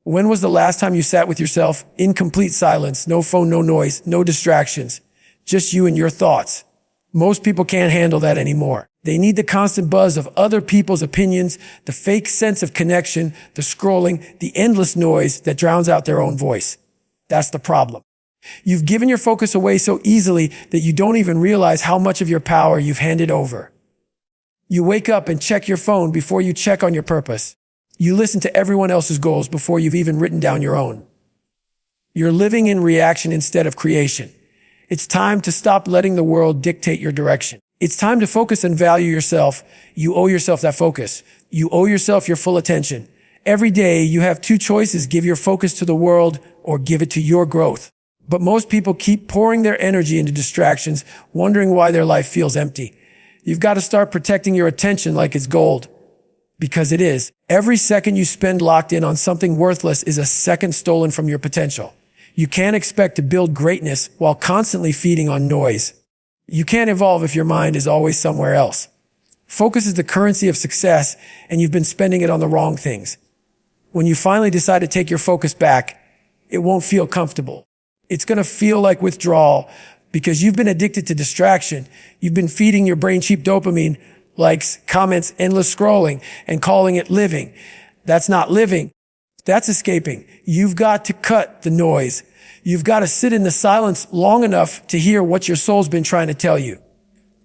When was the last time you sat with yourself in complete silence, no phone, no noise, no distractions, just you and your thoughts? Most people can't handle that anymore. They need the constant buzz of other people's opinions, the fake sense of connection, the scrolling, the endless noise that drowns out their own voice. That's the problem. You've given your focus away so easily that you don't even realize how much of your power you've handed over. You wake up and check your phone before you check on your purpose. You listen to everyone else's goals before you've even written down your own. You're living in reaction instead of creation. It's time to stop letting the world dictate your direction. It's time to focus and value yourself. You owe yourself that focus. You owe yourself your full attention. Every day you have two choices: give your focus to the world or give it to your growth. But most people keep pouring their energy into distractions, wondering why their life feels empty. You've got to start protecting your attention like it's gold. Because it is. Every second you spend locked in on something worthless is a second stolen from your potential. You can't expect to build greatness while constantly feeding on noise. You can't evolve if your mind is always somewhere else. Focus is the currency of success, and you've been spending it on the wrong things. When you finally decide to take your focus back, it won't feel comfortable. It's going to feel like withdrawal because you've been addicted to distraction. You've been feeding your brain cheap dopamine, likes, comments, endless scrolling, and calling it living. That's not living. That's escaping. You've got to cut the noise. You've got to sit in the silence long enough to hear what your soul's been trying to tell you.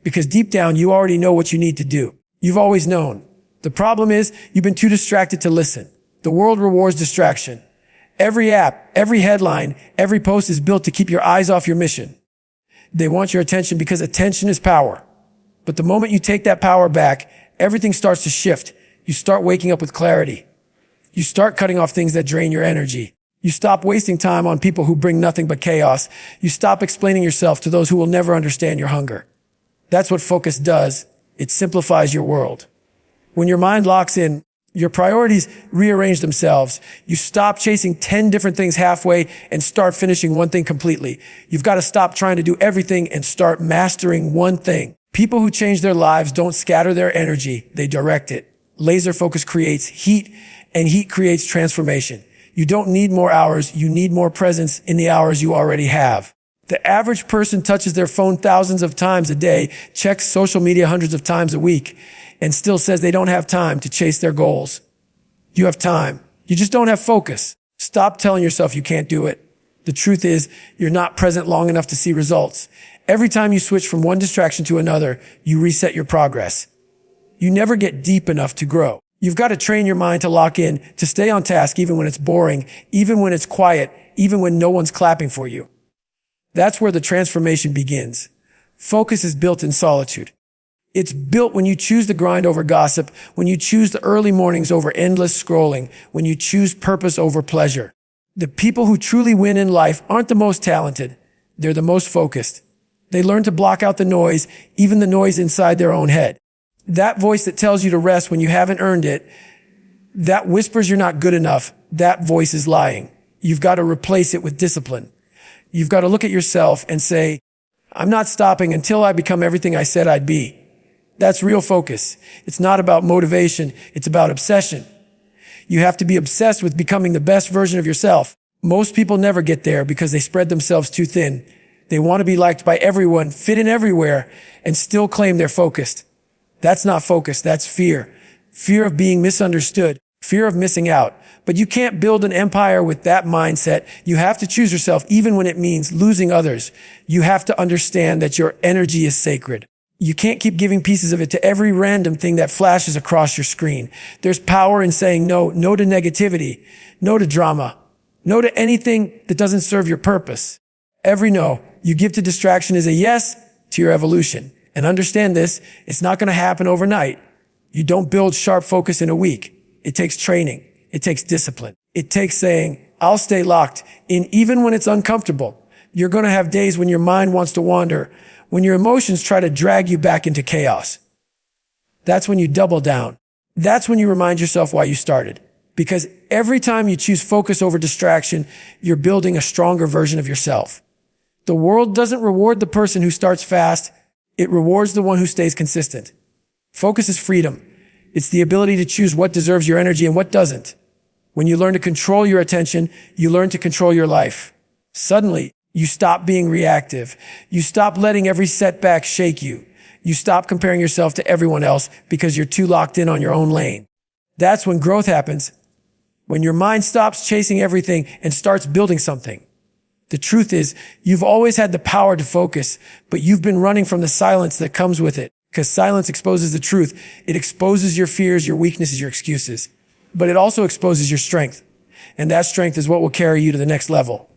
Because deep down, you already know what you need to do. You've always known. The problem is you've been too distracted to listen. The world rewards distraction. Every app, every headline, every post is built to keep your eyes off your mission. They want your attention because attention is power. But the moment you take that power back, everything starts to shift. You start waking up with clarity. You start cutting off things that drain your energy. You stop wasting time on people who bring nothing but chaos. You stop explaining yourself to those who will never understand your hunger. That's what focus does. It simplifies your world. When your mind locks in, your priorities rearrange themselves. You stop chasing 10 different things halfway and start finishing one thing completely. You've got to stop trying to do everything and start mastering one thing. People who change their lives don't scatter their energy, they direct it. Laser focus creates heat, and heat creates transformation. You don't need more hours, you need more presence in the hours you already have. The average person touches their phone thousands of times a day, checks social media hundreds of times a week, and still says they don't have time to chase their goals. You have time. You just don't have focus. Stop telling yourself you can't do it. The truth is, you're not present long enough to see results. Every time you switch from one distraction to another, you reset your progress. You never get deep enough to grow. You've got to train your mind to lock in, to stay on task even when it's boring, even when it's quiet, even when no one's clapping for you. That's where the transformation begins. Focus is built in solitude. It's built when you choose the grind over gossip, when you choose the early mornings over endless scrolling, when you choose purpose over pleasure. The people who truly win in life aren't the most talented. They're the most focused. They learn to block out the noise, even the noise inside their own head. That voice that tells you to rest when you haven't earned it, that whispers you're not good enough, that voice is lying. You've got to replace it with discipline. You've got to look at yourself and say, I'm not stopping until I become everything I said I'd be. That's real focus. It's not about motivation. It's about obsession. You have to be obsessed with becoming the best version of yourself. Most people never get there because they spread themselves too thin. They want to be liked by everyone, fit in everywhere, and still claim they're focused. That's not focus. That's fear. Fear of being misunderstood. Fear of missing out. But you can't build an empire with that mindset. You have to choose yourself even when it means losing others. You have to understand that your energy is sacred. You can't keep giving pieces of it to every random thing that flashes across your screen. There's power in saying no to negativity, no to drama, no to anything that doesn't serve your purpose. Every no you give to distraction is a yes to your evolution. And understand this, it's not going to happen overnight. You don't build sharp focus in a week. It takes training. It takes discipline. It takes saying, I'll stay locked in even when it's uncomfortable. You're going to have days when your mind wants to wander, when your emotions try to drag you back into chaos. That's when you double down. That's when you remind yourself why you started. Because every time you choose focus over distraction, you're building a stronger version of yourself. The world doesn't reward the person who starts fast. It rewards the one who stays consistent. Focus is freedom. It's the ability to choose what deserves your energy and what doesn't. When you learn to control your attention, you learn to control your life. Suddenly, you stop being reactive. You stop letting every setback shake you. You stop comparing yourself to everyone else because you're too locked in on your own lane. That's when growth happens, when your mind stops chasing everything and starts building something. The truth is, you've always had the power to focus, but you've been running from the silence that comes with it, because silence exposes the truth. It exposes your fears, your weaknesses, your excuses, but it also exposes your strength. And that strength is what will carry you to the next level.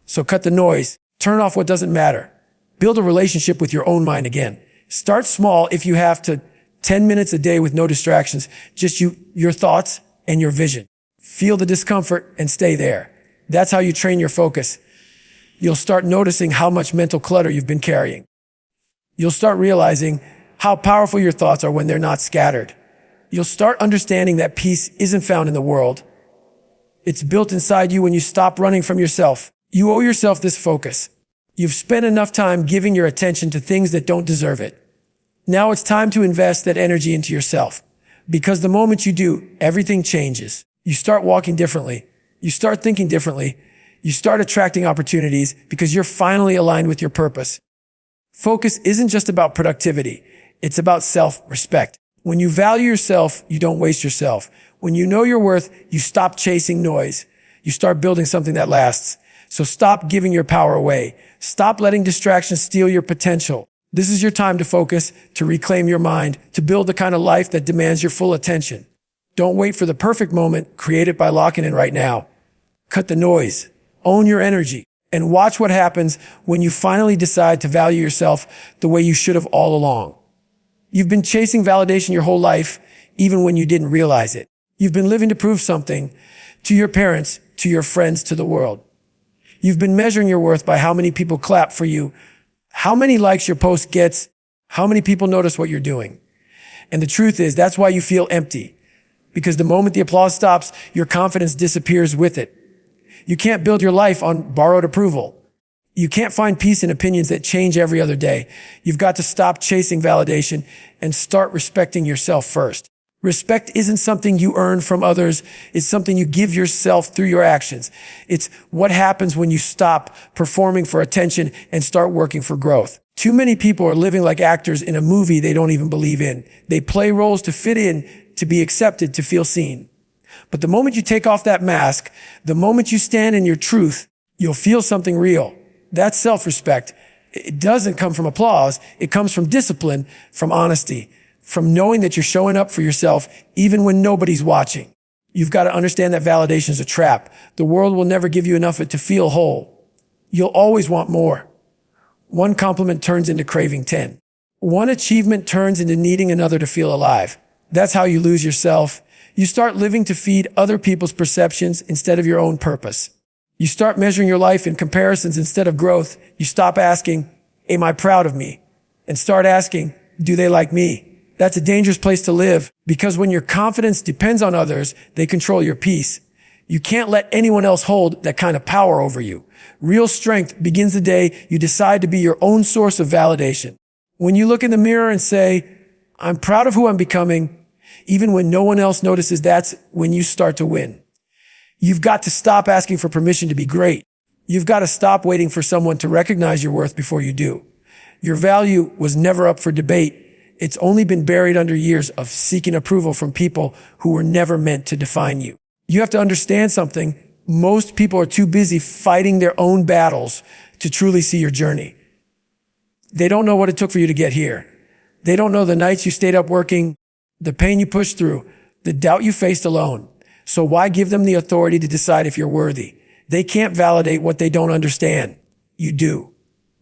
So cut the noise, turn off what doesn't matter, build a relationship with your own mind again. Start small if you have to, 10 minutes a day with no distractions, just you, your thoughts, and your vision. Feel the discomfort and stay there. That's how you train your focus. You'll start noticing how much mental clutter you've been carrying. You'll start realizing how powerful your thoughts are when they're not scattered. You'll start understanding that peace isn't found in the world. It's built inside you when you stop running from yourself. You owe yourself this focus. You've spent enough time giving your attention to things that don't deserve it. Now it's time to invest that energy into yourself. Because the moment you do, everything changes. You start walking differently. You start thinking differently. You start attracting opportunities because you're finally aligned with your purpose. Focus isn't just about productivity. It's about self-respect. When you value yourself, you don't waste yourself. When you know your worth, you stop chasing noise. You start building something that lasts. So stop giving your power away. Stop letting distractions steal your potential. This is your time to focus, to reclaim your mind, to build the kind of life that demands your full attention. Don't wait for the perfect moment. Create it by locking in right now. Cut the noise. Own your energy. And watch what happens when you finally decide to value yourself the way you should have all along. You've been chasing validation your whole life, even when you didn't realize it. You've been living to prove something to your parents, to your friends, to the world. You've been measuring your worth by how many people clap for you, how many likes your post gets, how many people notice what you're doing. And the truth is, that's why you feel empty. Because the moment the applause stops, your confidence disappears with it. You can't build your life on borrowed approval. You can't find peace in opinions that change every other day. You've got to stop chasing validation and start respecting yourself first. Respect isn't something you earn from others. It's something you give yourself through your actions. It's what happens when you stop performing for attention and start working for growth. Too many people are living like actors in a movie they don't even believe in. They play roles to fit in, to be accepted, to feel seen. But the moment you take off that mask, the moment you stand in your truth, you'll feel something real. That's self-respect. It doesn't come from applause. It comes from discipline, from honesty, from knowing that you're showing up for yourself even when nobody's watching. You've got to understand that validation is a trap. The world will never give you enough of it to feel whole. You'll always want more. One compliment turns into craving 10. One achievement turns into needing another to feel alive. That's how you lose yourself. You start living to feed other people's perceptions instead of your own purpose. You start measuring your life in comparisons instead of growth. You stop asking, am I proud of me? And start asking, do they like me? That's a dangerous place to live because when your confidence depends on others, they control your peace. You can't let anyone else hold that kind of power over you. Real strength begins the day you decide to be your own source of validation. When you look in the mirror and say, I'm proud of who I'm becoming, even when no one else notices, that's when you start to win. You've got to stop asking for permission to be great. You've got to stop waiting for someone to recognize your worth before you do. Your value was never up for debate. It's only been buried under years of seeking approval from people who were never meant to define you. You have to understand something. Most people are too busy fighting their own battles to truly see your journey. They don't know what it took for you to get here. They don't know the nights you stayed up working, the pain you pushed through, the doubt you faced alone. So why give them the authority to decide if you're worthy? They can't validate what they don't understand. You do.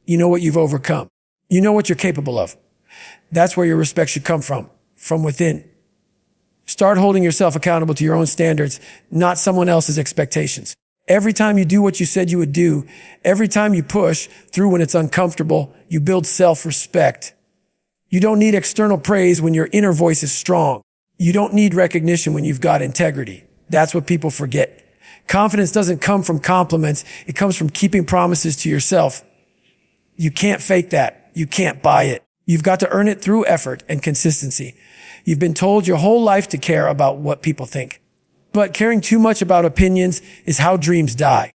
You know what you've overcome. You know what you're capable of. That's where your respect should come from within. Start holding yourself accountable to your own standards, not someone else's expectations. Every time you do what you said you would do, every time you push through when it's uncomfortable, you build self-respect. You don't need external praise when your inner voice is strong. You don't need recognition when you've got integrity. That's what people forget. Confidence doesn't come from compliments. It comes from keeping promises to yourself. You can't fake that. You can't buy it. You've got to earn it through effort and consistency. You've been told your whole life to care about what people think. But caring too much about opinions is how dreams die.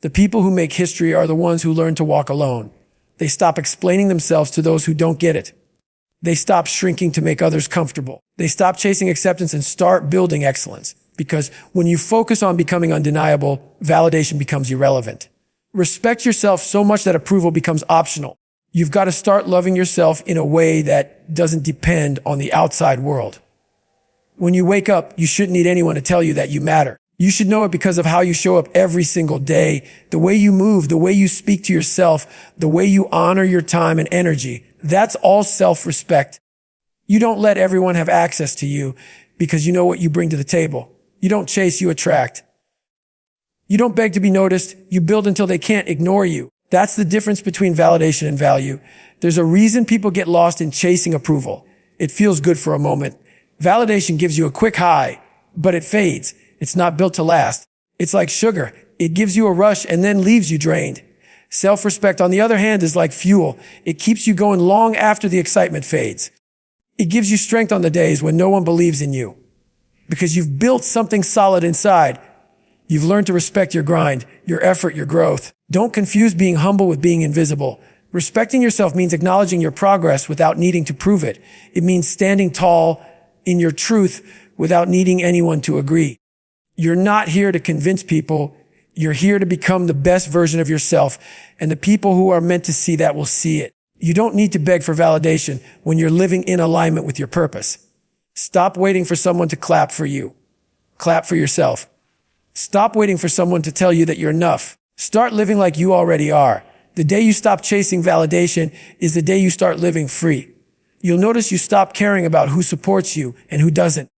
The people who make history are the ones who learn to walk alone. They stop explaining themselves to those who don't get it. They stop shrinking to make others comfortable. They stop chasing acceptance and start building excellence. Because when you focus on becoming undeniable, validation becomes irrelevant. Respect yourself so much that approval becomes optional. You've got to start loving yourself in a way that doesn't depend on the outside world. When you wake up, you shouldn't need anyone to tell you that you matter. You should know it because of how you show up every single day, the way you move, the way you speak to yourself, the way you honor your time and energy. That's all self-respect. You don't let everyone have access to you because you know what you bring to the table. You don't chase, you attract. You don't beg to be noticed. You build until they can't ignore you. That's the difference between validation and value. There's a reason people get lost in chasing approval. It feels good for a moment. Validation gives you a quick high, but it fades. It's not built to last. It's like sugar. It gives you a rush and then leaves you drained. Self-respect, on the other hand, is like fuel. It keeps you going long after the excitement fades. It gives you strength on the days when no one believes in you. Because you've built something solid inside. You've learned to respect your grind, your effort, your growth. Don't confuse being humble with being invisible. Respecting yourself means acknowledging your progress without needing to prove it. It means standing tall in your truth without needing anyone to agree. You're not here to convince people. You're here to become the best version of yourself, and the people who are meant to see that will see it. You don't need to beg for validation when you're living in alignment with your purpose. Stop waiting for someone to clap for you. Clap for yourself. Stop waiting for someone to tell you that you're enough. Start living like you already are. The day you stop chasing validation is the day you start living free. You'll notice you stop caring about who supports you and who doesn't.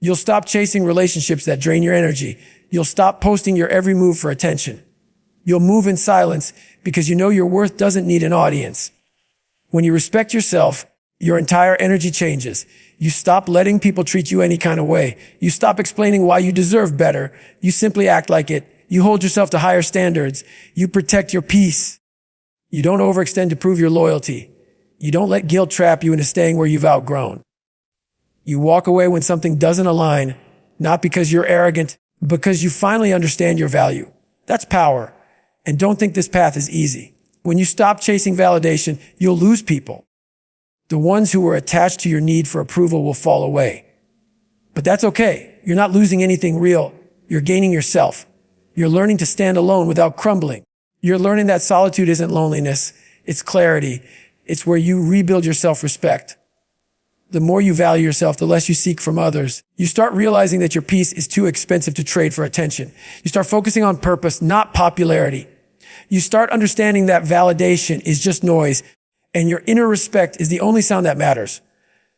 You'll stop chasing relationships that drain your energy. You'll stop posting your every move for attention. You'll move in silence because you know your worth doesn't need an audience. When you respect yourself, your entire energy changes. You stop letting people treat you any kind of way. You stop explaining why you deserve better. You simply act like it. You hold yourself to higher standards. You protect your peace. You don't overextend to prove your loyalty. You don't let guilt trap you into staying where you've outgrown. You walk away when something doesn't align, not because you're arrogant, but because you finally understand your value. That's power. And don't think this path is easy. When you stop chasing validation, you'll lose people. The ones who were attached to your need for approval will fall away. But that's okay. You're not losing anything real. You're gaining yourself. You're learning to stand alone without crumbling. You're learning that solitude isn't loneliness. It's clarity. It's where you rebuild your self-respect. The more you value yourself, the less you seek from others. You start realizing that your peace is too expensive to trade for attention. You start focusing on purpose, not popularity. You start understanding that validation is just noise, and your inner respect is the only sound that matters.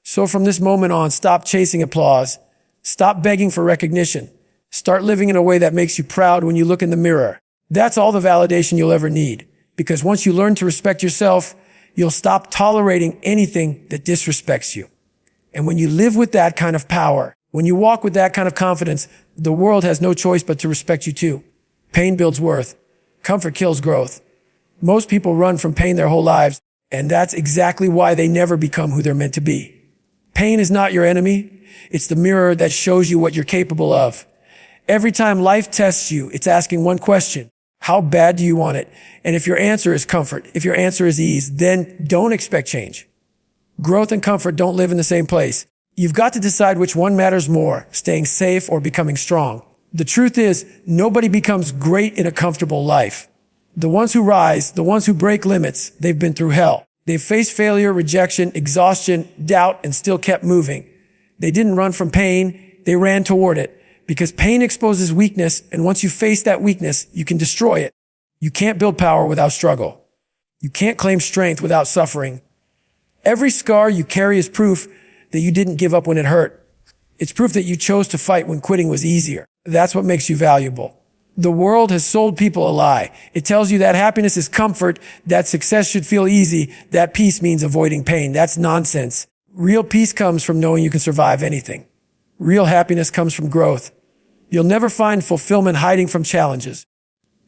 So from this moment on, stop chasing applause. Stop begging for recognition. Start living in a way that makes you proud when you look in the mirror. That's all the validation you'll ever need. Because once you learn to respect yourself, you'll stop tolerating anything that disrespects you. And when you live with that kind of power, when you walk with that kind of confidence, the world has no choice but to respect you too. Pain builds worth. Comfort kills growth. Most people run from pain their whole lives, and that's exactly why they never become who they're meant to be. Pain is not your enemy. It's the mirror that shows you what you're capable of. Every time life tests you, it's asking one question. How bad do you want it? And if your answer is comfort, if your answer is ease, then don't expect change. Growth and comfort don't live in the same place. You've got to decide which one matters more, staying safe or becoming strong. The truth is, nobody becomes great in a comfortable life. The ones who rise, the ones who break limits, they've been through hell. They've faced failure, rejection, exhaustion, doubt, and still kept moving. They didn't run from pain, they ran toward it. Because pain exposes weakness, and once you face that weakness, you can destroy it. You can't build power without struggle. You can't claim strength without suffering. Every scar you carry is proof that you didn't give up when it hurt. It's proof that you chose to fight when quitting was easier. That's what makes you valuable. The world has sold people a lie. It tells you that happiness is comfort, that success should feel easy, that peace means avoiding pain. That's nonsense. Real peace comes from knowing you can survive anything. Real happiness comes from growth. You'll never find fulfillment hiding from challenges.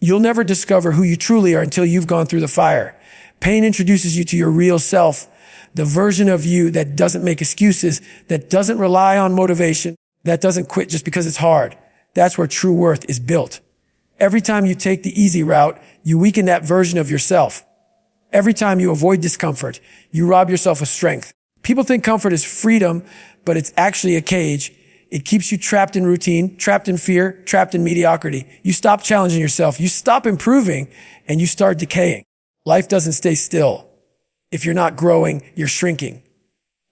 You'll never discover who you truly are until you've gone through the fire. Pain introduces you to your real self, the version of you that doesn't make excuses, that doesn't rely on motivation, that doesn't quit just because it's hard. That's where true worth is built. Every time you take the easy route, you weaken that version of yourself. Every time you avoid discomfort, you rob yourself of strength. People think comfort is freedom, but it's actually a cage. It keeps you trapped in routine, trapped in fear, trapped in mediocrity. You stop challenging yourself, you stop improving, and you start decaying. Life doesn't stay still. If you're not growing, you're shrinking.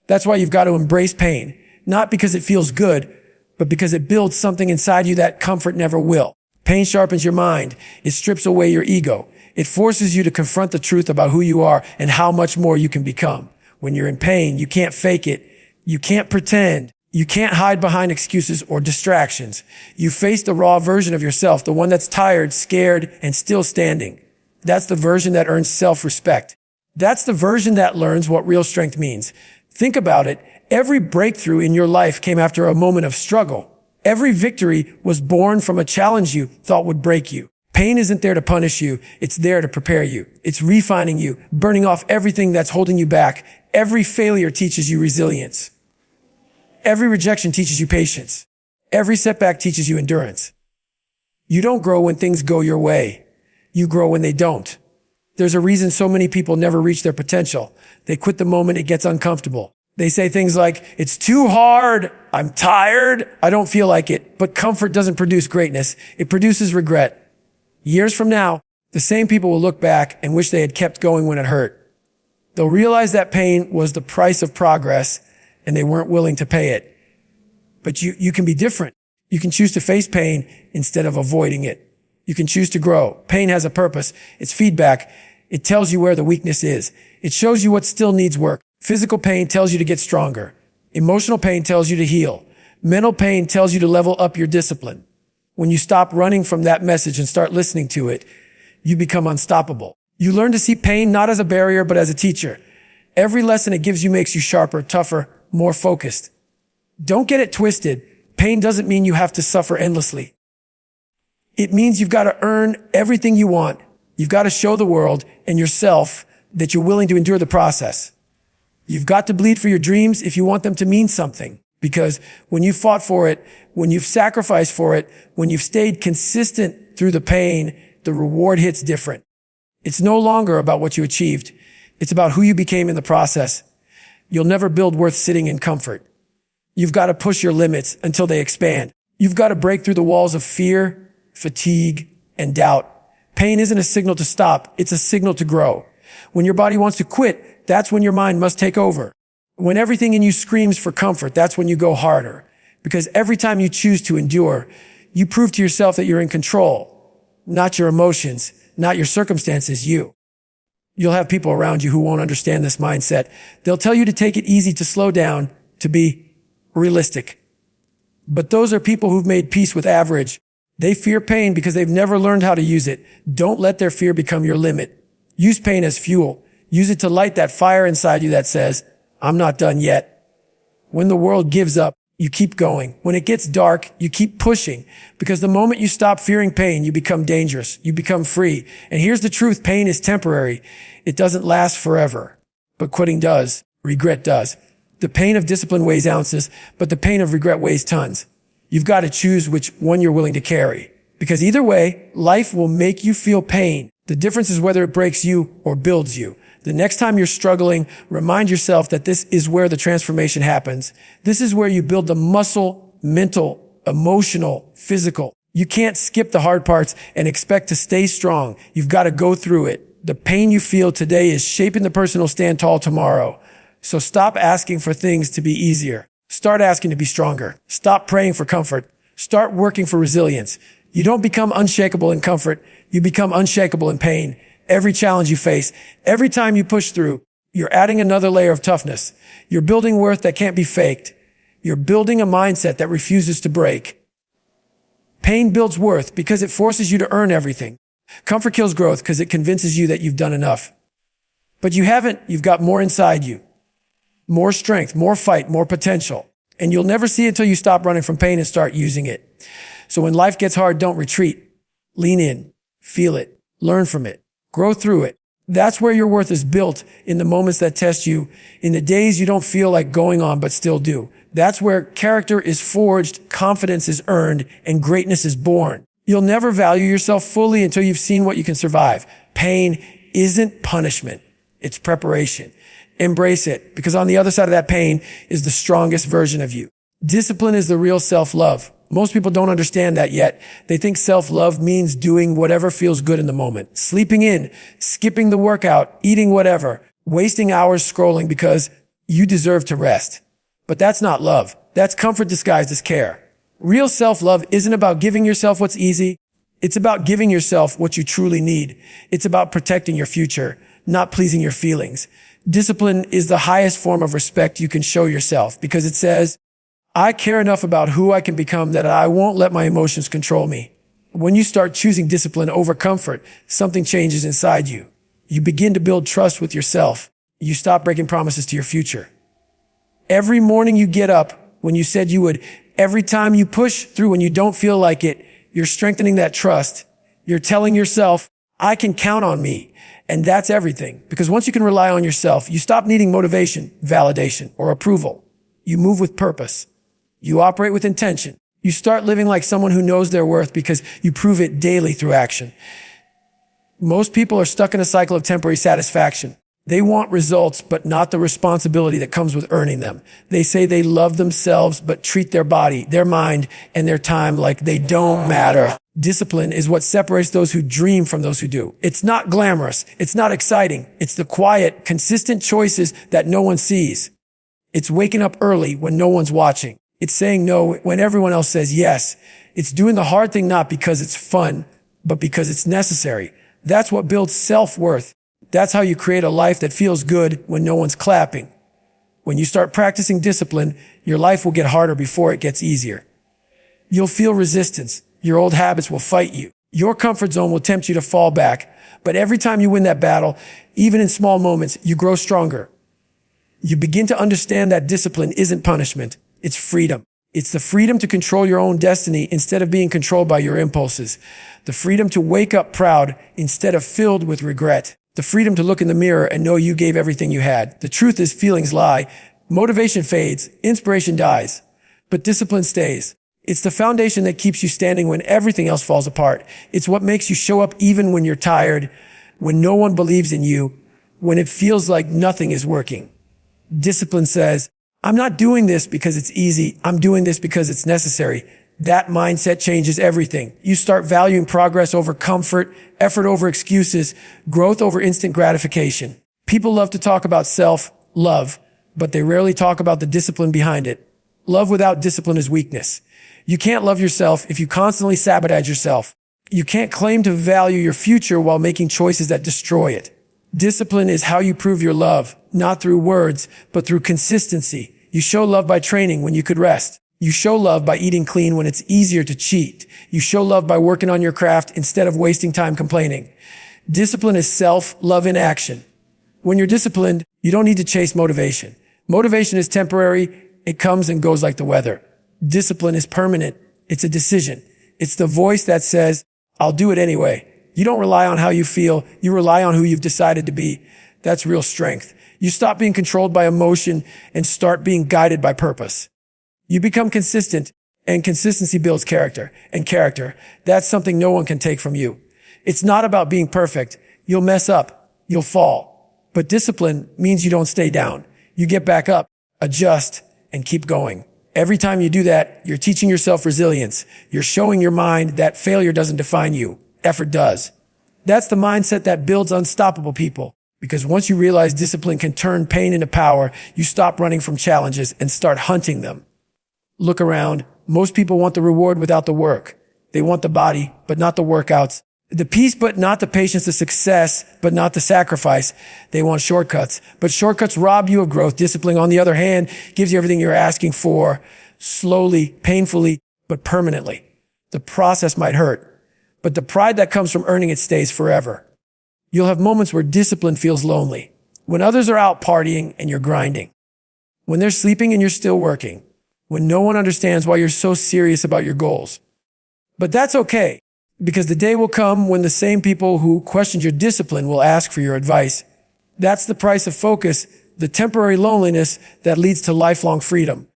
That's why you've got to embrace pain, not because it feels good, but because it builds something inside you that comfort never will. Pain sharpens your mind. It strips away your ego. It forces you to confront the truth about who you are and how much more you can become. When you're in pain, you can't fake it. You can't pretend. You can't hide behind excuses or distractions. You face the raw version of yourself, the one that's tired, scared, and still standing. That's the version that earns self-respect. That's the version that learns what real strength means. Think about it. Every breakthrough in your life came after a moment of struggle. Every victory was born from a challenge you thought would break you. Pain isn't there to punish you. It's there to prepare you. It's refining you, burning off everything that's holding you back. Every failure teaches you resilience. Every rejection teaches you patience. Every setback teaches you endurance. You don't grow when things go your way. You grow when they don't. There's a reason so many people never reach their potential. They quit the moment it gets uncomfortable. They say things like, it's too hard, I'm tired, I don't feel like it. But comfort doesn't produce greatness. It produces regret. Years from now, the same people will look back and wish they had kept going when it hurt. They'll realize that pain was the price of progress and they weren't willing to pay it. But you can be different. You can choose to face pain instead of avoiding it. You can choose to grow. Pain has a purpose. It's feedback. It tells you where the weakness is. It shows you what still needs work. Physical pain tells you to get stronger. Emotional pain tells you to heal. Mental pain tells you to level up your discipline. When you stop running from that message and start listening to it, you become unstoppable. You learn to see pain not as a barrier, but as a teacher. Every lesson it gives you makes you sharper, tougher, more focused. Don't get it twisted. Pain doesn't mean you have to suffer endlessly. It means you've got to earn everything you want. You've got to show the world and yourself that you're willing to endure the process. You've got to bleed for your dreams if you want them to mean something. Because when you fought for it, when you've sacrificed for it, when you've stayed consistent through the pain, the reward hits different. It's no longer about what you achieved. It's about who you became in the process. You'll never build worth sitting in comfort. You've got to push your limits until they expand. You've got to break through the walls of fear, fatigue, and doubt. Pain isn't a signal to stop. It's a signal to grow. When your body wants to quit, that's when your mind must take over. When everything in you screams for comfort, that's when you go harder. Because every time you choose to endure, you prove to yourself that you're in control. Not your emotions, not your circumstances, you. You'll have people around you who won't understand this mindset. They'll tell you to take it easy, to slow down, to be realistic. But those are people who've made peace with average. They fear pain because they've never learned how to use it. Don't let their fear become your limit. Use pain as fuel. Use it to light that fire inside you that says, I'm not done yet. When the world gives up, you keep going. When it gets dark, you keep pushing. Because the moment you stop fearing pain, you become dangerous. You become free. And here's the truth. Pain is temporary. It doesn't last forever. But quitting does. Regret does. The pain of discipline weighs ounces, but the pain of regret weighs tons. You've got to choose which one you're willing to carry. Because either way, life will make you feel pain. The difference is whether it breaks you or builds you. The next time you're struggling, remind yourself that this is where the transformation happens. This is where you build the muscle, mental, emotional, physical. You can't skip the hard parts and expect to stay strong. You've got to go through it. The pain you feel today is shaping the person who'll stand tall tomorrow. So stop asking for things to be easier. Start asking to be stronger. Stop praying for comfort. Start working for resilience. You don't become unshakable in comfort. You become unshakable in pain. Every challenge you face, every time you push through, you're adding another layer of toughness. You're building worth that can't be faked. You're building a mindset that refuses to break. Pain builds worth because it forces you to earn everything. Comfort kills growth because it convinces you that you've done enough. But you haven't. You've got more inside you. More strength, more fight, more potential. And you'll never see it until you stop running from pain and start using it. So when life gets hard, don't retreat. Lean in, feel it, learn from it, grow through it. That's where your worth is built, in the moments that test you, in the days you don't feel like going on but still do. That's where character is forged, confidence is earned, and greatness is born. You'll never value yourself fully until you've seen what you can survive. Pain isn't punishment. It's preparation. Embrace it, because on the other side of that pain is the strongest version of you. Discipline is the real self-love. Most people don't understand that yet. They think self-love means doing whatever feels good in the moment. Sleeping in, skipping the workout, eating whatever, wasting hours scrolling because you deserve to rest. But that's not love. That's comfort disguised as care. Real self-love isn't about giving yourself what's easy. It's about giving yourself what you truly need. It's about protecting your future, not pleasing your feelings. Discipline is the highest form of respect you can show yourself because it says, I care enough about who I can become that I won't let my emotions control me. When you start choosing discipline over comfort, something changes inside you. You begin to build trust with yourself. You stop breaking promises to your future. Every morning you get up when you said you would. Every time you push through when you don't feel like it, you're strengthening that trust. You're telling yourself, I can count on me. And that's everything. Because once you can rely on yourself, you stop needing motivation, validation, or approval. You move with purpose. You operate with intention. You start living like someone who knows their worth because you prove it daily through action. Most people are stuck in a cycle of temporary satisfaction. They want results, but not the responsibility that comes with earning them. They say they love themselves, but treat their body, their mind, and their time like they don't matter. Discipline is what separates those who dream from those who do. It's not glamorous. It's not exciting. It's the quiet, consistent choices that no one sees. It's waking up early when no one's watching. It's saying no when everyone else says yes. It's doing the hard thing not because it's fun, but because it's necessary. That's what builds self-worth. That's how you create a life that feels good when no one's clapping. When you start practicing discipline, your life will get harder before it gets easier. You'll feel resistance. Your old habits will fight you. Your comfort zone will tempt you to fall back. But every time you win that battle, even in small moments, you grow stronger. You begin to understand that discipline isn't punishment. It's freedom. It's the freedom to control your own destiny instead of being controlled by your impulses. The freedom to wake up proud instead of filled with regret. The freedom to look in the mirror and know you gave everything you had. The truth is feelings lie. Motivation fades. Inspiration dies. But discipline stays. It's the foundation that keeps you standing when everything else falls apart. It's what makes you show up even when you're tired, when no one believes in you, when it feels like nothing is working. Discipline says, I'm not doing this because it's easy. I'm doing this because it's necessary. That mindset changes everything. You start valuing progress over comfort, effort over excuses, growth over instant gratification. People love to talk about self-love, but they rarely talk about the discipline behind it. Love without discipline is weakness. You can't love yourself if you constantly sabotage yourself. You can't claim to value your future while making choices that destroy it. Discipline is how you prove your love, not through words, but through consistency. You show love by training when you could rest. You show love by eating clean when it's easier to cheat. You show love by working on your craft instead of wasting time complaining. Discipline is self-love in action. When you're disciplined, you don't need to chase motivation. Motivation is temporary. It comes and goes like the weather. Discipline is permanent. It's a decision. It's the voice that says, I'll do it anyway. You don't rely on how you feel. You rely on who you've decided to be. That's real strength. You stop being controlled by emotion and start being guided by purpose. You become consistent, and consistency builds character. And character, that's something no one can take from you. It's not about being perfect. You'll mess up. You'll fall. But discipline means you don't stay down. You get back up, adjust, and keep going. Every time you do that, you're teaching yourself resilience. You're showing your mind that failure doesn't define you. Effort does. That's the mindset that builds unstoppable people. Because once you realize discipline can turn pain into power, you stop running from challenges and start hunting them. Look around. Most people want the reward without the work. They want the body, but not the workouts. The peace, but not the patience. The success, but not the sacrifice. They want shortcuts, but shortcuts rob you of growth. Discipline, on the other hand, gives you everything you're asking for, slowly, painfully, but permanently. The process might hurt, but the pride that comes from earning it stays forever. You'll have moments where discipline feels lonely, when others are out partying and you're grinding, when they're sleeping and you're still working, when no one understands why you're so serious about your goals. But that's okay, because the day will come when the same people who questioned your discipline will ask for your advice. That's the price of focus, the temporary loneliness that leads to lifelong freedom.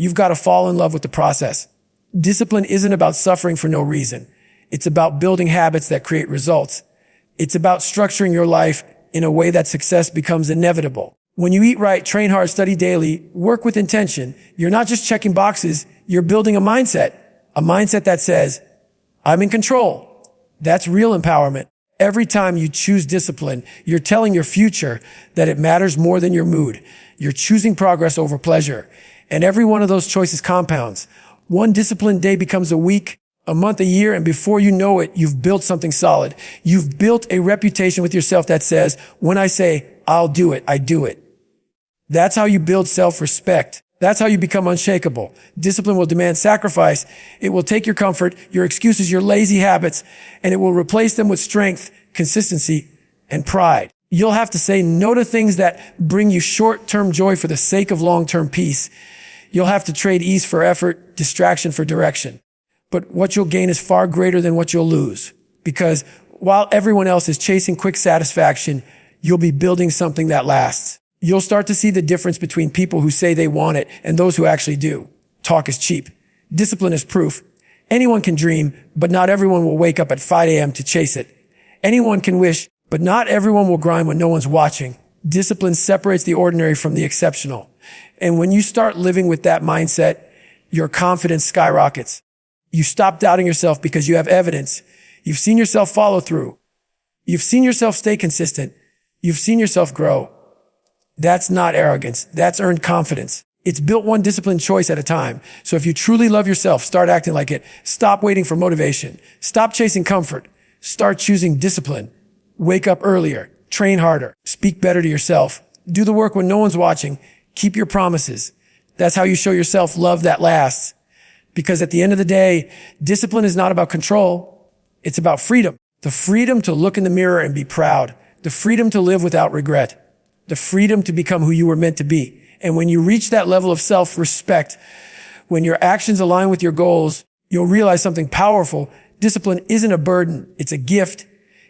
You've got to fall in love with the process. Discipline isn't about suffering for no reason. It's about building habits that create results. It's about structuring your life in a way that success becomes inevitable. When you eat right, train hard, study daily, work with intention, you're not just checking boxes, you're building a mindset that says, I'm in control. That's real empowerment. Every time you choose discipline, you're telling your future that it matters more than your mood. You're choosing progress over pleasure. And every one of those choices compounds. One disciplined day becomes a week, a month, a year, and before you know it, you've built something solid. You've built a reputation with yourself that says, when I say, I'll do it, I do it. That's how you build self-respect. That's how you become unshakable. Discipline will demand sacrifice. It will take your comfort, your excuses, your lazy habits, and it will replace them with strength, consistency, and pride. You'll have to say no to things that bring you short-term joy for the sake of long-term peace. You'll have to trade ease for effort, distraction for direction. But what you'll gain is far greater than what you'll lose. Because while everyone else is chasing quick satisfaction, you'll be building something that lasts. You'll start to see the difference between people who say they want it and those who actually do. Talk is cheap. Discipline is proof. Anyone can dream, but not everyone will wake up at 5 a.m. to chase it. Anyone can wish, but not everyone will grind when no one's watching. Discipline separates the ordinary from the exceptional. And when you start living with that mindset, your confidence skyrockets. You stop doubting yourself because you have evidence. You've seen yourself follow through. You've seen yourself stay consistent. You've seen yourself grow. That's not arrogance. That's earned confidence. It's built one disciplined choice at a time. So if you truly love yourself, start acting like it. Stop waiting for motivation. Stop chasing comfort. Start choosing discipline. Wake up earlier. Train harder. Speak better to yourself. Do the work when no one's watching. Keep your promises. That's how you show yourself love that lasts. Because at the end of the day, discipline is not about control. It's about freedom. The freedom to look in the mirror and be proud. The freedom to live without regret. The freedom to become who you were meant to be. And when you reach that level of self-respect, when your actions align with your goals, you'll realize something powerful. Discipline isn't a burden. It's a gift.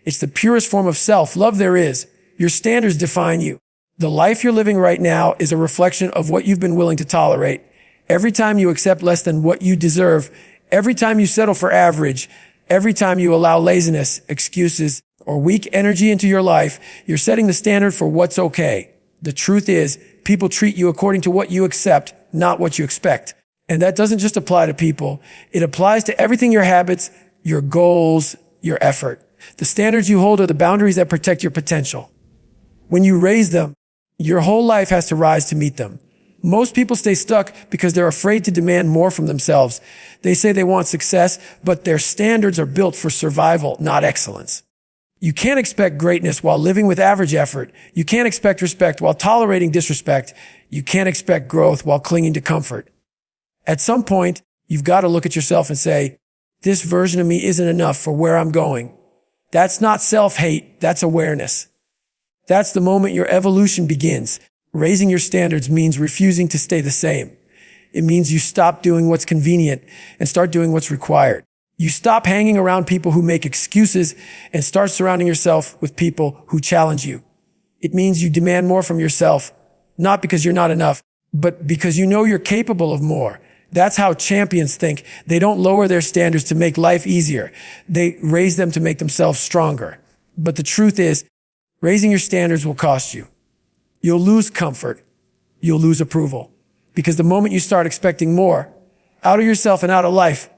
It's the purest form of self-love there is. Your standards define you. The life you're living right now is a reflection of what you've been willing to tolerate. Every time you accept less than what you deserve, every time you settle for average, every time you allow laziness, excuses, or weak energy into your life, you're setting the standard for what's okay. The truth is, people treat you according to what you accept, not what you expect. And that doesn't just apply to people. It applies to everything: your habits, your goals, your effort. The standards you hold are the boundaries that protect your potential. When you raise them, your whole life has to rise to meet them. Most people stay stuck because they're afraid to demand more from themselves. They say they want success, but their standards are built for survival, not excellence. You can't expect greatness while living with average effort. You can't expect respect while tolerating disrespect. You can't expect growth while clinging to comfort. At some point, you've got to look at yourself and say, this version of me isn't enough for where I'm going. That's not self-hate. That's awareness. That's the moment your evolution begins. Raising your standards means refusing to stay the same. It means you stop doing what's convenient and start doing what's required. You stop hanging around people who make excuses and start surrounding yourself with people who challenge you. It means you demand more from yourself, not because you're not enough, but because you know you're capable of more. That's how champions think. They don't lower their standards to make life easier. They raise them to make themselves stronger. But the truth is, raising your standards will cost you. You'll lose comfort. You'll lose approval. Because the moment you start expecting more out of yourself and out of life,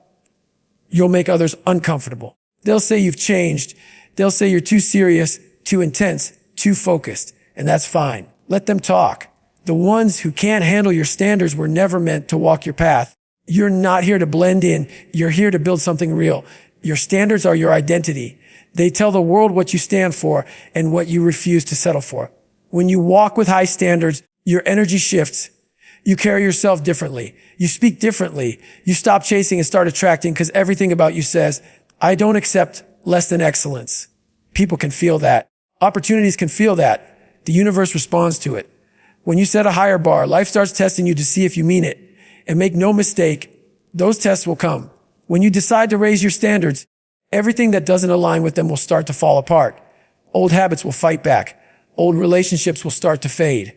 you'll make others uncomfortable. They'll say you've changed. They'll say you're too serious, too intense, too focused. And that's fine. Let them talk. The ones who can't handle your standards were never meant to walk your path. You're not here to blend in. You're here to build something real. Your standards are your identity. They tell the world what you stand for and what you refuse to settle for. When you walk with high standards, your energy shifts. You carry yourself differently. You speak differently. You stop chasing and start attracting because everything about you says, I don't accept less than excellence. People can feel that. Opportunities can feel that. The universe responds to it. When you set a higher bar, life starts testing you to see if you mean it. And make no mistake, those tests will come. When you decide to raise your standards, everything that doesn't align with them will start to fall apart. Old habits will fight back. Old relationships will start to fade.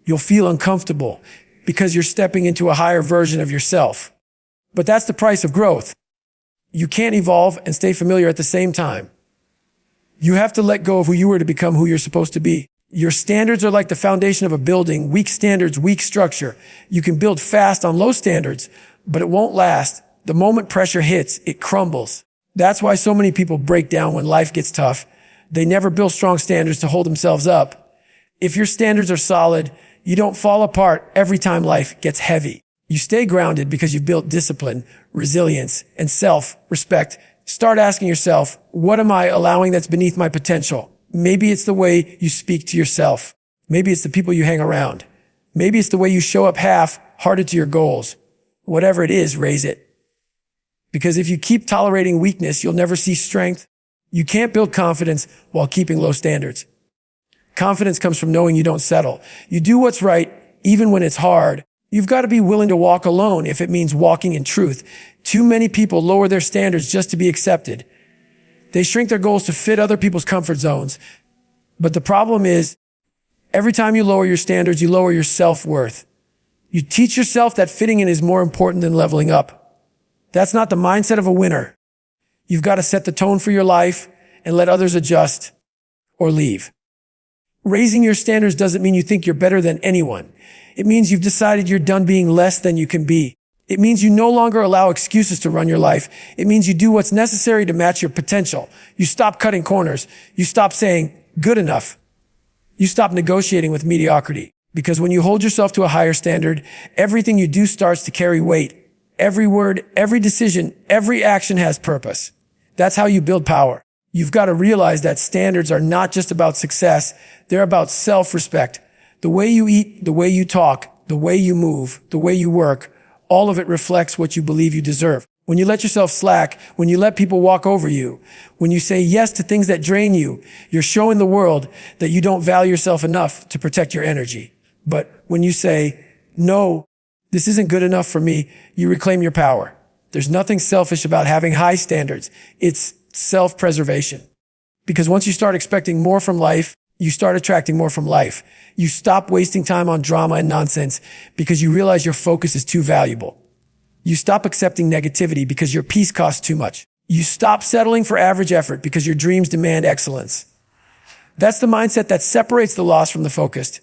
You'll feel uncomfortable. because you're stepping into a higher version of yourself. But that's the price of growth. You can't evolve and stay familiar at the same time. You have to let go of who you were to become who you're supposed to be. Your standards are like the foundation of a building. Weak standards, weak structure. You can build fast on low standards, but it won't last. The moment pressure hits, it crumbles. That's why so many people break down when life gets tough. They never build strong standards to hold themselves up. If your standards are solid, you don't fall apart every time life gets heavy. You stay grounded because you've built discipline, resilience, and self-respect. Start asking yourself, what am I allowing that's beneath my potential? Maybe it's the way you speak to yourself. Maybe it's the people you hang around. Maybe it's the way you show up half-hearted to your goals. Whatever it is, raise it. Because if you keep tolerating weakness, you'll never see strength. You can't build confidence while keeping low standards. Confidence comes from knowing you don't settle. You do what's right, even when it's hard. You've got to be willing to walk alone if it means walking in truth. Too many people lower their standards just to be accepted. They shrink their goals to fit other people's comfort zones. But the problem is, every time you lower your standards, you lower your self-worth. You teach yourself that fitting in is more important than leveling up. That's not the mindset of a winner. You've got to set the tone for your life and let others adjust or leave. Raising your standards doesn't mean you think you're better than anyone. It means you've decided you're done being less than you can be. It means you no longer allow excuses to run your life. It means you do what's necessary to match your potential. You stop cutting corners. You stop saying, good enough. You stop negotiating with mediocrity. Because when you hold yourself to a higher standard, everything you do starts to carry weight. Every word, every decision, every action has purpose. That's how you build power. You've got to realize that standards are not just about success. They're about self-respect. The way you eat, the way you talk, the way you move, the way you work, all of it reflects what you believe you deserve. When you let yourself slack, when you let people walk over you, when you say yes to things that drain you, you're showing the world that you don't value yourself enough to protect your energy. But when you say, no, this isn't good enough for me, you reclaim your power. There's nothing selfish about having high standards. It's self-preservation. Because once you start expecting more from life, you start attracting more from life. You stop wasting time on drama and nonsense because you realize your focus is too valuable. You stop accepting negativity because your peace costs too much. You stop settling for average effort because your dreams demand excellence. That's the mindset that separates the lost from the focused.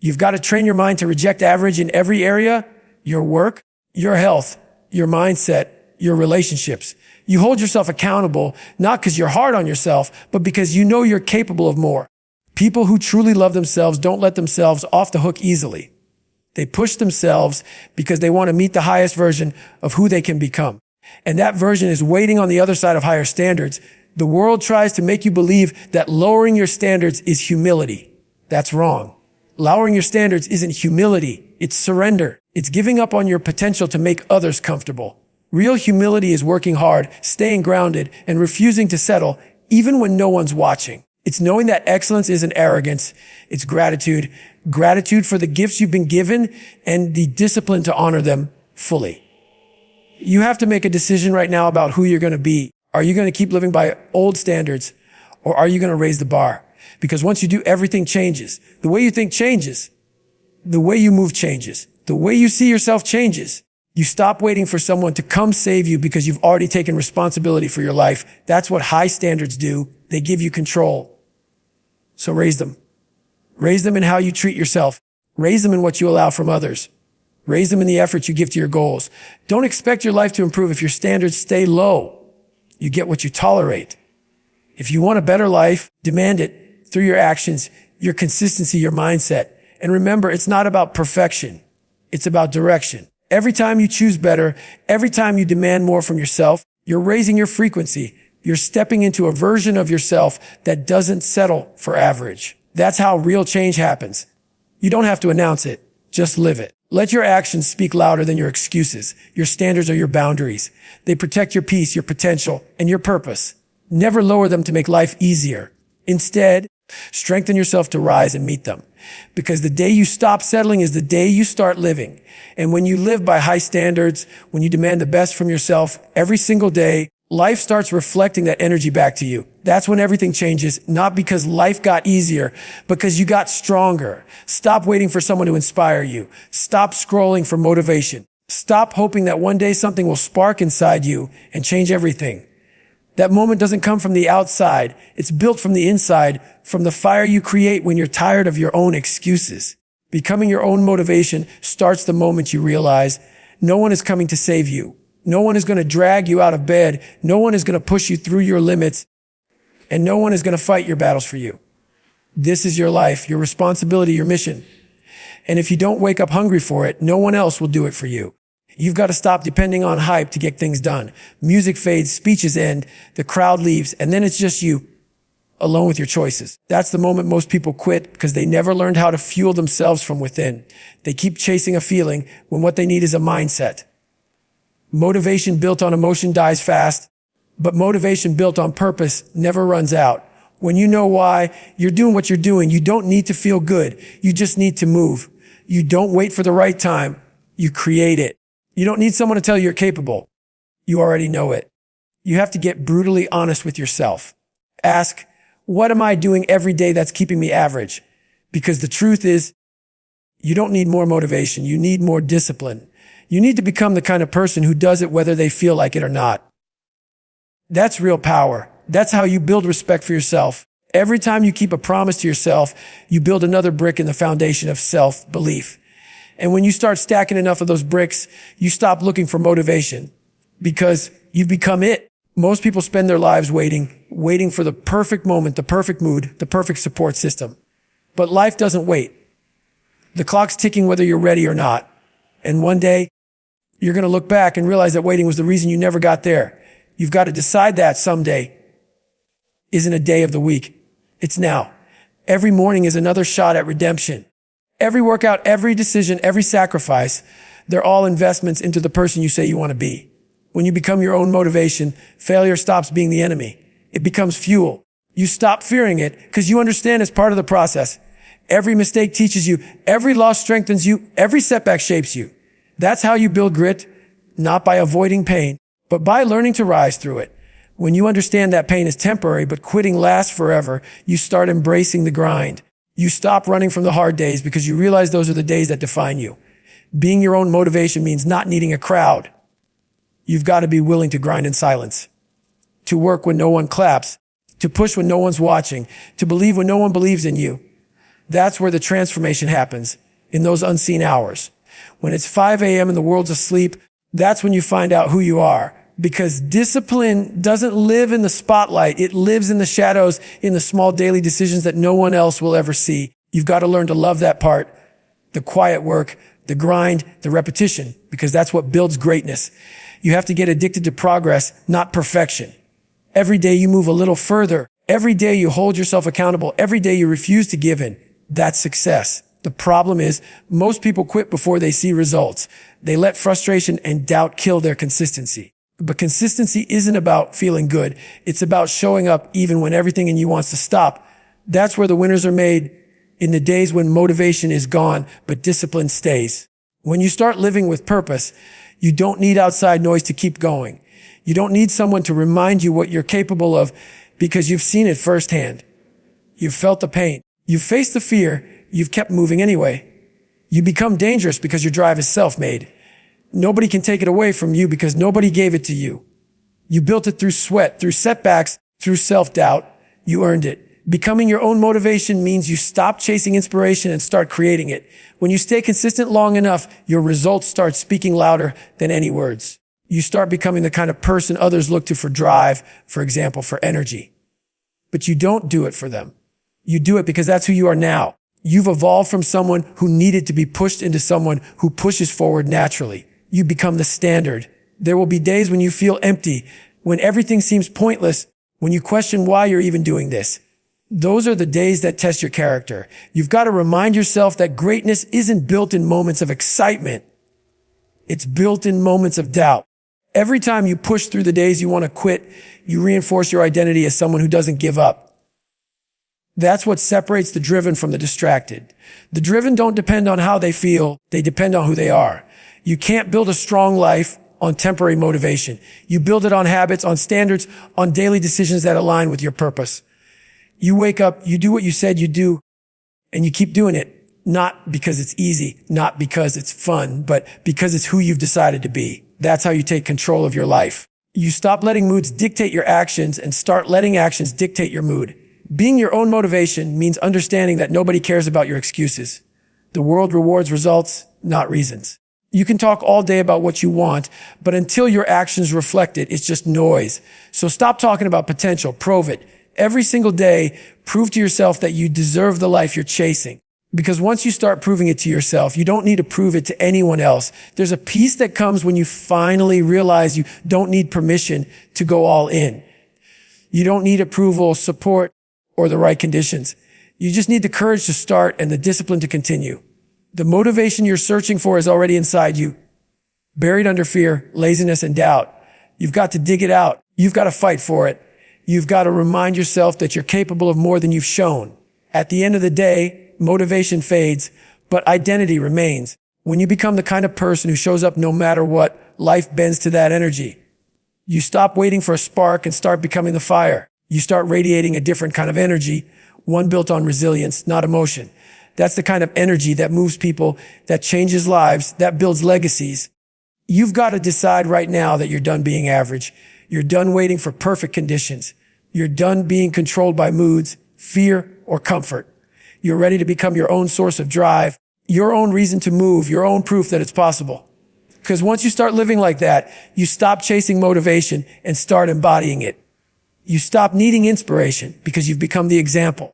You've got to train your mind to reject average in every area: your work, your health, your mindset, your relationships. You hold yourself accountable, not because you're hard on yourself, but because you know you're capable of more. People who truly love themselves don't let themselves off the hook easily. They push themselves because they want to meet the highest version of who they can become. And that version is waiting on the other side of higher standards. The world tries to make you believe that lowering your standards is humility. That's wrong. Lowering your standards isn't humility. It's surrender. It's giving up on your potential to make others comfortable. Real humility is working hard, staying grounded, and refusing to settle even when no one's watching. It's knowing that excellence isn't arrogance. It's gratitude. Gratitude for the gifts you've been given and the discipline to honor them fully. You have to make a decision right now about who you're going to be. Are you going to keep living by old standards, or are you going to raise the bar? Because once you do, everything changes. The way you think changes. The way you move changes. The way you see yourself changes. You stop waiting for someone to come save you because you've already taken responsibility for your life. That's what high standards do. They give you control. So raise them. Raise them in how you treat yourself. Raise them in what you allow from others. Raise them in the effort you give to your goals. Don't expect your life to improve if your standards stay low. You get what you tolerate. If you want a better life, demand it through your actions, your consistency, your mindset. And remember, it's not about perfection. It's about direction. Every time you choose better, every time you demand more from yourself, you're raising your frequency. You're stepping into a version of yourself that doesn't settle for average. That's how real change happens. You don't have to announce it. Just live it. Let your actions speak louder than your excuses. Your standards are your boundaries. They protect your peace, your potential, and your purpose. Never lower them to make life easier. Instead, strengthen yourself to rise and meet them. Because the day you stop settling is the day you start living. And when you live by high standards, when you demand the best from yourself every single day, Life starts reflecting that energy back to you. That's when everything changes, not because life got easier, because you got stronger. Stop waiting for someone to inspire you. Stop scrolling for motivation. Stop hoping that one day something will spark inside you and change everything. That moment doesn't come from the outside. It's built from the inside, from the fire you create when you're tired of your own excuses. Becoming your own motivation starts the moment you realize no one is coming to save you. No one is going to drag you out of bed. No one is going to push you through your limits. And no one is going to fight your battles for you. This is your life, your responsibility, your mission. And if you don't wake up hungry for it, no one else will do it for you. You've got to stop depending on hype to get things done. Music fades, speeches end, the crowd leaves, and then it's just you, alone with your choices. That's the moment most people quit because they never learned how to fuel themselves from within. They keep chasing a feeling when what they need is a mindset. Motivation built on emotion dies fast, but motivation built on purpose never runs out. When you know why you're doing what you're doing, you don't need to feel good. You just need to move. You don't wait for the right time. You create it. You don't need someone to tell you you're capable. You already know it. You have to get brutally honest with yourself. Ask, what am I doing every day that's keeping me average? Because the truth is, you don't need more motivation. You need more discipline. You need to become the kind of person who does it whether they feel like it or not. That's real power. That's how you build respect for yourself. Every time you keep a promise to yourself, you build another brick in the foundation of self-belief. And when you start stacking enough of those bricks, you stop looking for motivation because you've become it. Most people spend their lives waiting for the perfect moment, the perfect mood, the perfect support system. But life doesn't wait. The clock's ticking whether you're ready or not. And one day, you're going to look back and realize that waiting was the reason you never got there. You've got to decide that someday isn't a day of the week. It's now. Every morning is another shot at redemption. Every workout, every decision, every sacrifice, they're all investments into the person you say you want to be. When you become your own motivation, failure stops being the enemy. It becomes fuel. You stop fearing it because you understand it's part of the process. Every mistake teaches you. Every loss strengthens you. Every setback shapes you. That's how you build grit, not by avoiding pain, but by learning to rise through it. When you understand that pain is temporary, but quitting lasts forever, you start embracing the grind. You stop running from the hard days because you realize those are the days that define you. Being your own motivation means not needing a crowd. You've got to be willing to grind in silence, to work when no one claps, to push when no one's watching, to believe when no one believes in you. That's where the transformation happens, in those unseen hours. When it's 5 a.m. and the world's asleep, that's when you find out who you are. Because discipline doesn't live in the spotlight. It lives in the shadows, in the small daily decisions that no one else will ever see. You've got to learn to love that part, the quiet work, the grind, the repetition, because that's what builds greatness. You have to get addicted to progress, not perfection. Every day you move a little further. Every day you hold yourself accountable. Every day you refuse to give in. That's success. The problem is most people quit before they see results. They let frustration and doubt kill their consistency. But consistency isn't about feeling good. It's about showing up even when everything in you wants to stop. That's where the winners are made, in the days when motivation is gone, but discipline stays. When you start living with purpose, you don't need outside noise to keep going. You don't need someone to remind you what you're capable of because you've seen it firsthand. You've felt the pain. You've faced the fear. You've kept moving anyway. You become dangerous because your drive is self-made. Nobody can take it away from you because nobody gave it to you. You built it through sweat, through setbacks, through self-doubt. You earned it. Becoming your own motivation means you stop chasing inspiration and start creating it. When you stay consistent long enough, your results start speaking louder than any words. You start becoming the kind of person others look to for drive, for example, for energy. But you don't do it for them. You do it because that's who you are now. You've evolved from someone who needed to be pushed into someone who pushes forward naturally. You become the standard. There will be days when you feel empty, when everything seems pointless, when you question why you're even doing this. Those are the days that test your character. You've got to remind yourself that greatness isn't built in moments of excitement. It's built in moments of doubt. Every time you push through the days you want to quit, you reinforce your identity as someone who doesn't give up. That's what separates the driven from the distracted. The driven don't depend on how they feel. They depend on who they are. You can't build a strong life on temporary motivation. You build it on habits, on standards, on daily decisions that align with your purpose. You wake up, you do what you said you do, and you keep doing it. Not because it's easy, not because it's fun, but because it's who you've decided to be. That's how you take control of your life. You stop letting moods dictate your actions and start letting actions dictate your mood. Being your own motivation means understanding that nobody cares about your excuses. The world rewards results, not reasons. You can talk all day about what you want, but until your actions reflect it, it's just noise. So stop talking about potential, prove it. Every single day, prove to yourself that you deserve the life you're chasing. Because once you start proving it to yourself, you don't need to prove it to anyone else. There's a peace that comes when you finally realize you don't need permission to go all in. You don't need approval, support, or the right conditions. You just need the courage to start and the discipline to continue. The motivation you're searching for is already inside you, buried under fear, laziness, and doubt. You've got to dig it out. You've got to fight for it. You've got to remind yourself that you're capable of more than you've shown. At the end of the day, motivation fades, but identity remains. When you become the kind of person who shows up no matter what, life bends to that energy. You stop waiting for a spark and start becoming the fire. You start radiating a different kind of energy, one built on resilience, not emotion. That's the kind of energy that moves people, that changes lives, that builds legacies. You've got to decide right now that you're done being average. You're done waiting for perfect conditions. You're done being controlled by moods, fear, or comfort. You're ready to become your own source of drive, your own reason to move, your own proof that it's possible. Because once you start living like that, you stop chasing motivation and start embodying it. You stop needing inspiration because you've become the example.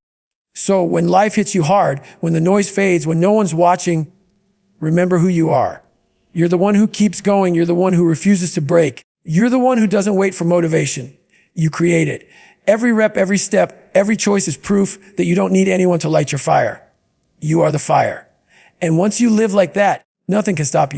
So when life hits you hard, when the noise fades, when no one's watching, remember who you are. You're the one who keeps going. You're the one who refuses to break. You're the one who doesn't wait for motivation. You create it. Every rep, every step, every choice is proof that you don't need anyone to light your fire. You are the fire. And once you live like that, nothing can stop you.